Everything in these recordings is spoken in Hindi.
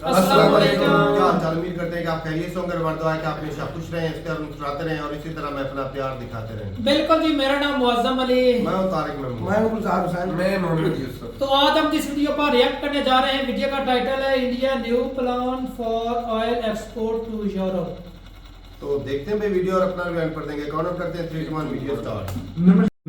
अस्सलाम वालेकुम। क्या हाल चाल, उम्मीद करते हैं कि आप खैरियत से होंगे। दुआ है कि आप हमेशा खुश रहें, इस तरह मुस्कुराते रहें और इसी तरह मैं अपना प्यार दिखाते रहें। बिल्कुल जी, मेरा नाम मुअज्जम अली। मैं हूं तारिक महमूद। मैं गुलजार हुसैन। मैं मोहम्मद यूसुफ। तो आज हम जिस वीडियो पर रिएक्ट करने जा रहे हैं, वीडियो का टाइटल है India new plan for oil export to Europe. तो देखते हैं भाई वीडियो और अपना रिव्यू कर देंगे। कौन करते हैं 3 2 1 वीडियो स्टार्ट।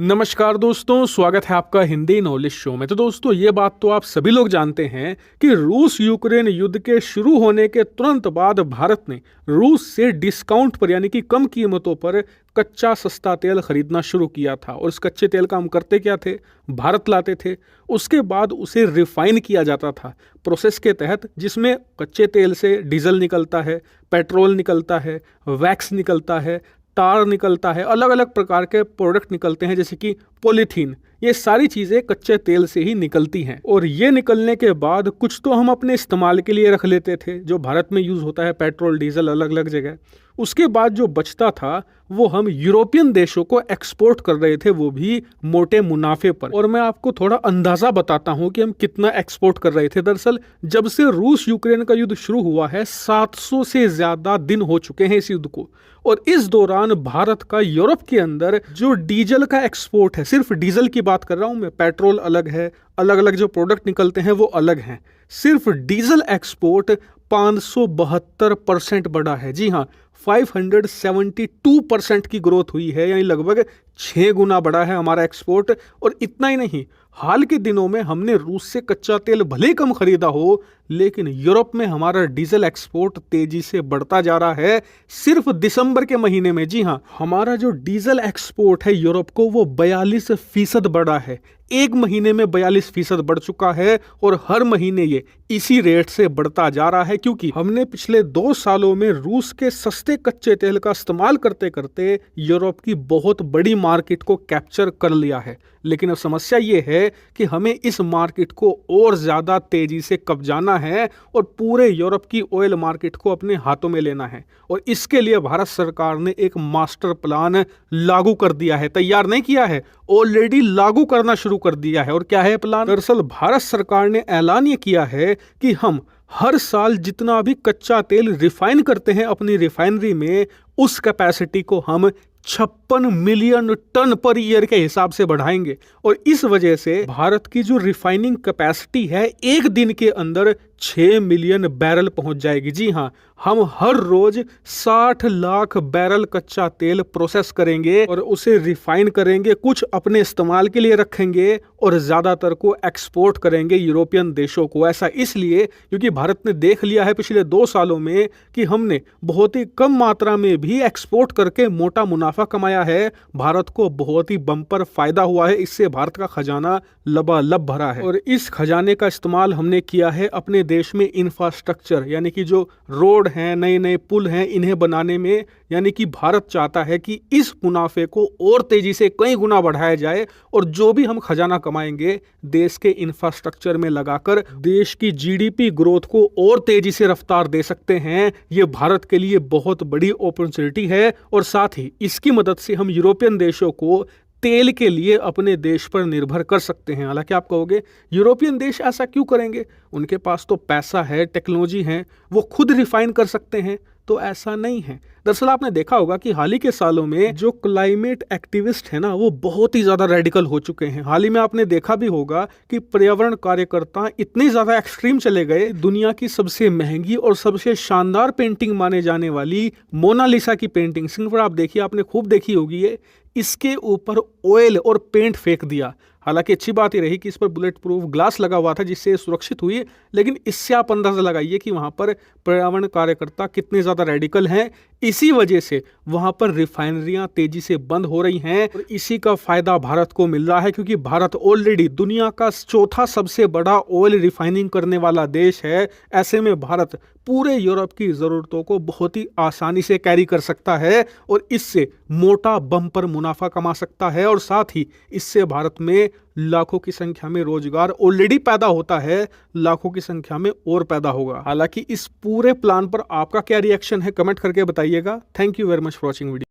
नमस्कार दोस्तों, स्वागत है आपका हिंदी नॉलेज शो में। तो दोस्तों, ये बात तो आप सभी लोग जानते हैं कि रूस यूक्रेन युद्ध के शुरू होने के तुरंत बाद भारत ने रूस से डिस्काउंट पर यानी कि कम कीमतों पर कच्चा सस्ता तेल खरीदना शुरू किया था। और इस कच्चे तेल का हम करते क्या थे? भारत लाते थे, उसके बाद उसे रिफाइन किया जाता था प्रोसेस के तहत, जिसमें कच्चे तेल से डीजल निकलता है, पेट्रोल निकलता है, वैक्स निकलता है, टार निकलता है, अलग अलग प्रकार के प्रोडक्ट निकलते हैं जैसे कि पॉलीथीन। ये सारी चीज़ें कच्चे तेल से ही निकलती हैं। और ये निकलने के बाद कुछ तो हम अपने इस्तेमाल के लिए रख लेते थे, जो भारत में यूज़ होता है, पेट्रोल डीजल अलग अलग जगह। उसके बाद जो बचता था वो हम यूरोपियन देशों को एक्सपोर्ट कर रहे थे, वो भी मोटे मुनाफे पर। और मैं आपको थोड़ा अंदाज़ा बताता हूँ कि हम कितना एक्सपोर्ट कर रहे थे। दरअसल जब से रूस यूक्रेन का युद्ध शुरू हुआ है, 700 से ज़्यादा दिन हो चुके हैं इस युद्ध को। और इस दौरान भारत का यूरोप के अंदर जो डीजल का एक्सपोर्ट है, सिर्फ डीजल की बात कर रहा हूँ मैं, पेट्रोल अलग है, अलग अलग जो प्रोडक्ट निकलते हैं वो अलग हैं। सिर्फ डीजल एक्सपोर्ट 572% बढ़ा है। जी हाँ, 572% की ग्रोथ हुई है, यानी लगभग 6 गुना बढ़ा है हमारा एक्सपोर्ट। और इतना ही नहीं, हाल के दिनों में हमने रूस से कच्चा तेल भले ही कम खरीदा हो, लेकिन यूरोप में हमारा डीजल एक्सपोर्ट तेजी से बढ़ता जा रहा है। सिर्फ दिसंबर के महीने में, जी हाँ, हमारा जो डीजल एक्सपोर्ट है यूरोप को, वो 42% बढ़ा है। एक महीने में 42% बढ़ चुका है और हर महीने ये इसी रेट से बढ़ता जा रहा है, क्योंकि हमने पिछले 2 सालों में रूस के सस्ते कच्चे तेल का इस्तेमाल करते करते यूरोप की बहुत बड़ी मार्केट को कैप्चर कर लिया है। लेकिन अब समस्या ये है कि हमें इस मार्केट को और ज़्यादा तेज़ी से कब्जाना है और पूरे यूरोप की ऑयल मार्केट को अपने हाथों में लेना है। और इसके लिए भारत सरकार ने एक मास्टर प्लान लागू कर दिया है, तैयार नहीं किया है, ऑलरेडी लागू करना शुरू कर दिया है। और क्या है प्लान? दरअसल भारत सरकार ने ऐलान ये किया है कि हम हर साल जितना भी कच्चा तेल रिफाइन करते हैं अपनी रिफाइनरी में, उस कैपेसिटी को हम 56 मिलियन टन पर ईयर के हिसाब से बढ़ाएंगे। और इस वजह से भारत की जो रिफाइनिंग कैपेसिटी है, एक दिन के अंदर 6 मिलियन बैरल पहुंच जाएगी। जी हाँ, हम हर रोज 60 लाख बैरल कच्चा तेल प्रोसेस करेंगे और उसे रिफाइन करेंगे, कुछ अपने इस्तेमाल के लिए रखेंगे और ज़्यादातर को एक्सपोर्ट करेंगे यूरोपियन देशों को। ऐसा इसलिए क्योंकि भारत ने देख लिया है पिछले 2 सालों में कि हमने बहुत ही कम मात्रा में भी एक्सपोर्ट करके मोटा मुनाफा कमाया है। भारत को बहुत ही बम्पर फायदा हुआ है, इससे भारत का खजाना लबालब भरा है। और इस खजाने का इस्तेमाल हमने किया है अपने देश में इंफ्रास्ट्रक्चर, यानी कि जो रोड हैं, नए नए पुल हैं, इन्हें बनाने में। यानी कि भारत चाहता है कि इस मुनाफे को और तेजी से कई गुना बढ़ाया जाए और जो भी हम खजाना कमाएंगे देश के इंफ्रास्ट्रक्चर में लगाकर देश की जीडीपी ग्रोथ को और तेजी से रफ्तार दे सकते हैं। ये भारत के लिए बहुत बड़ी अपॉर्चुनिटी है और साथ ही इसकी मदद से हम यूरोपियन देशों को तेल के लिए अपने देश पर निर्भर कर सकते हैं। हालांकि आप कहोगे यूरोपियन देश ऐसा क्यों करेंगे, उनके पास तो पैसा है, टेक्नोलॉजी है, वो खुद रिफाइन कर सकते हैं। तो ऐसा नहीं है। दरअसल आपने देखा होगा कि हाल ही के सालों में जो क्लाइमेट एक्टिविस्ट है ना, वो बहुत ही ज़्यादा रेडिकल हो चुके हैं। हाल ही में आपने देखा भी होगा कि पर्यावरण कार्यकर्ता इतने ज़्यादा एक्सट्रीम चले गए, दुनिया की सबसे महंगी और सबसे शानदार पेंटिंग माने जाने वाली मोनालिसा की पेंटिंग, सिंगपुर आप देखिए, आपने खूब देखी होगी ये, इसके ऊपर ऑयल और पेंट फेंक दिया। हालांकि अच्छी बात ही रही कि इस पर बुलेट प्रूफ ग्लास लगा हुआ था जिससे सुरक्षित हुई, लेकिन इससे आप अंदाजा लगाइए कि वहाँ पर पर्यावरण कार्यकर्ता कितने ज़्यादा रेडिकल हैं। इसी वजह से वहाँ पर रिफाइनरियाँ तेज़ी से बंद हो रही हैं और इसी का फ़ायदा भारत को मिल रहा है, क्योंकि भारत ऑलरेडी दुनिया का 4था सबसे बड़ा ऑयल रिफाइनिंग करने वाला देश है। ऐसे में भारत पूरे यूरोप की ज़रूरतों को बहुत ही आसानी से कैरी कर सकता है और इससे मोटा बम्पर मुनाफा कमा सकता है। और साथ ही इससे भारत में लाखों की संख्या में रोजगार ऑलरेडी पैदा होता है, लाखों की संख्या में और पैदा होगा। हालांकि इस पूरे प्लान पर आपका क्या रिएक्शन है, कमेंट करके बताइएगा। Thank you very much for watching video.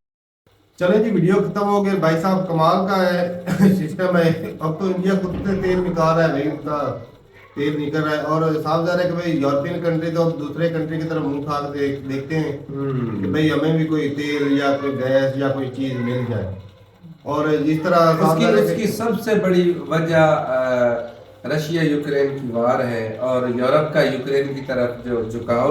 चले जी, वीडियो खत्म हो गया। भाई साहब कमाल का है सिस्टम है। अब तो इंडिया खुद से तेल निकाल रहा है भाई, उनका तेल निकल रहा है। और साफ जा रहा है कि भाई यूरोपियन कंट्री तो अब दूसरे कंट्री की तरफ मुंह खा के देखते हैं कि भाई हमें भी कोई तेल या कोई गैस या कोई चीज मिल जाए। और जिस तरह साफ जा रहा है उसकी सबसे बड़ी वजह रशिया यूक्रेन की वार है और यूरोप का यूक्रेन की तरफ जो झुकाव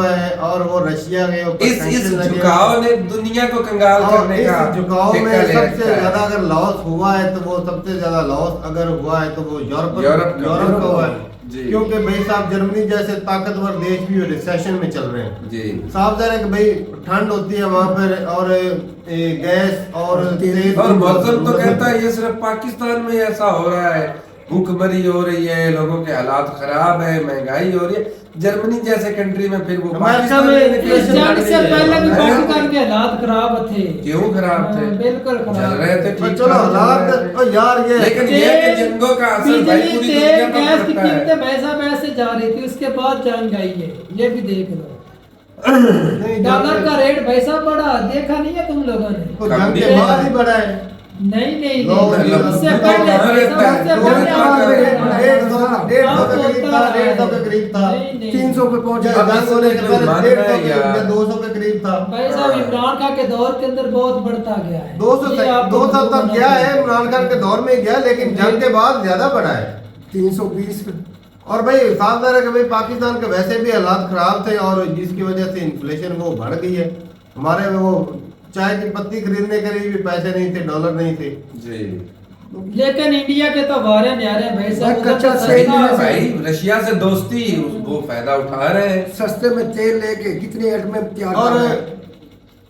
है और वो रशिया के ऊपर इस झुकाव ने दुनिया को कंगाल करने का झुकाव में सबसे ज्यादा अगर लॉस हुआ है तो वो सबसे ज्यादा लॉस अगर हुआ है तो वो यूरोप का हुआ है। क्योंकि भाई साहब जर्मनी जैसे ताकतवर देश भी रिसेशन में चल रहे हैं जी। साफ जा रहा है कि भाई ठंड होती है वहाँ पर और गैस और तेल और मौसम तो कहता है ये सिर्फ पाकिस्तान में ऐसा हो रहा है, भूखमरी हो रही है, लोगों के हालात खराब है, महंगाई हो रही है। जर्मनी जैसे कंट्री में फिर वो अमेरिका में इस जंग से पहले भी पाकिस्तान के हालात खराब थे। क्यों खराब थे? बिल्कुल खराब चल रहे थे ठीक चलो हालात यार ये लेकिन ये कि जंगों का असर भाई पूरी दुनिया पर गैस की पड़ता है। कीमतें वैसे जा रही थी, उसके बाद जंग आई है, ये भी देख लो। डॉलर का रेट वैसा बढ़ा, देखा नहीं है तुम लोगों ने? तो जंग के बाद ही बढ़ा है। नहीं उससे पहले 150 के करीब था, 300 पे पहुंचा, 200 के करीब था। भाई साहब इमरान खान के दौर के अंदर बहुत बढ़ता गया है, 200 तक गया है, इमरान खान के दौर में गया, लेकिन जंग के बाद ज्यादा बढ़ा है 320 पे। और भाई साफ है कि भाई पाकिस्तान के वैसे भी हालात खराब थे और जिसकी वजह से इन्फ्लेशन वो बढ़ गई है। हमारे वो चाय की पत्ती खरीदने के लिए भी पैसे नहीं थे, डॉलर नहीं थे जी। लेकिन इंडिया के तो वारे न्यारे भाई साहब कच्चा तेल भाई रशिया से दोस्ती वो फायदा उठा रहे हैं, सस्ते में तेल लेके कितने एड में तैयार। और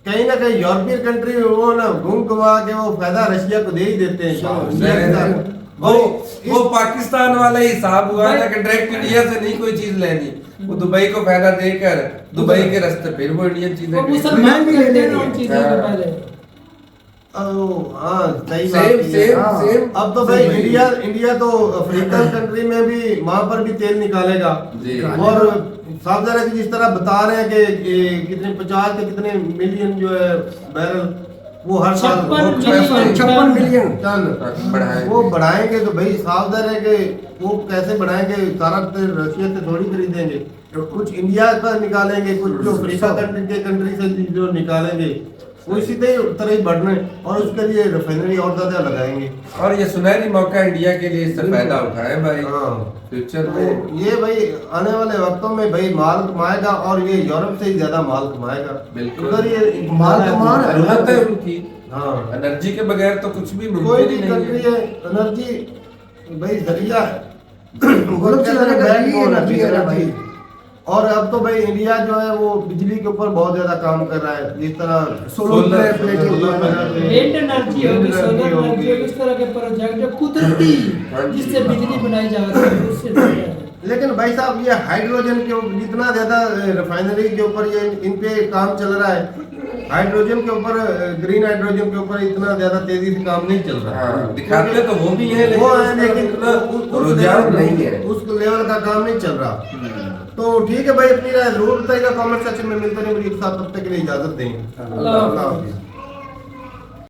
कहीं ना कहीं यूरोपियन कंट्री वो ना घूम घुमा के वो फायदा रशिया को दे ही देते हैं। वो पाकिस्तान वाला ही हिसाब हुआ ना कि डायरेक्ट इंडिया से नहीं कोई चीज लेनी, वो दुबई को फायदा देकर दुबई के रास्ते फिर वो इंडियन चीजें मुसलमान भी लेते हैं उन चीजों को पहले। सही बात। अब तो भाई इंडिया तो अफ्रीकन कंट्री में भी वहां पर भी तेल निकालेगा। और साफ जा रहा है कि जिस तरह बता रहे हैं कि कितने 50 के कितने मिलियन जो है बैरल वो हर साल 56 मिलियन टन वो बढ़ाएंगे। तो भाई साफ जा रहा है कि वो कैसे बढ़ाएंगे, सारा रशिया से थोड़ी खरीदेंगे, कुछ इंडिया का निकालेंगे, कुछ जो अफ्रीका कंट्री से जो निकालेंगे वो इसी तरह ही बढ़ने और उसके लिए रिफाइनरी और ज्यादा लगाएंगे। और ये सुनहरी मौका इंडिया के लिए इससे फायदा उठाए भाई फ्यूचर में। ये भाई आने वाले वक्तों में भाई माल कमाएगा और ये यूरोप से ही ज्यादा माल कमाएगा। बिल्कुल उधर ये माल कमा जरूरत है उनकी। हाँ एनर्जी के बगैर तो कुछ भी कोई भी कंट्री है, एनर्जी भाई जरिया है। और अब तो भाई इंडिया जो है वो बिजली के ऊपर बहुत ज्यादा काम कर रहा है, जिस तरह सोलर एनर्जी होगी, सोलर एनर्जी इस तरह के प्रोजेक्ट जो कुदरती जिससे बिजली बनाई जा रही है उससे। लेकिन भाई साहब ये हाइड्रोजन के जितना ज्यादा रिफाइनरी के ऊपर ये इन पे काम चल रहा है, हाइड्रोजन के ऊपर ग्रीन हाइड्रोजन के ऊपर इतना ज्यादा तेजी से काम नहीं चल रहा है। दिखाते तो वो भी है लेकिन रुझान नहीं है, उस लेवल का काम नहीं चल रहा। तो ठीक है भाई, अपनी राय जरूर बताइएगा कमेंट सेक्शन में। मिलते हैं, तब तक के लिए इजाजत दें। अल्लाह हाफिज़।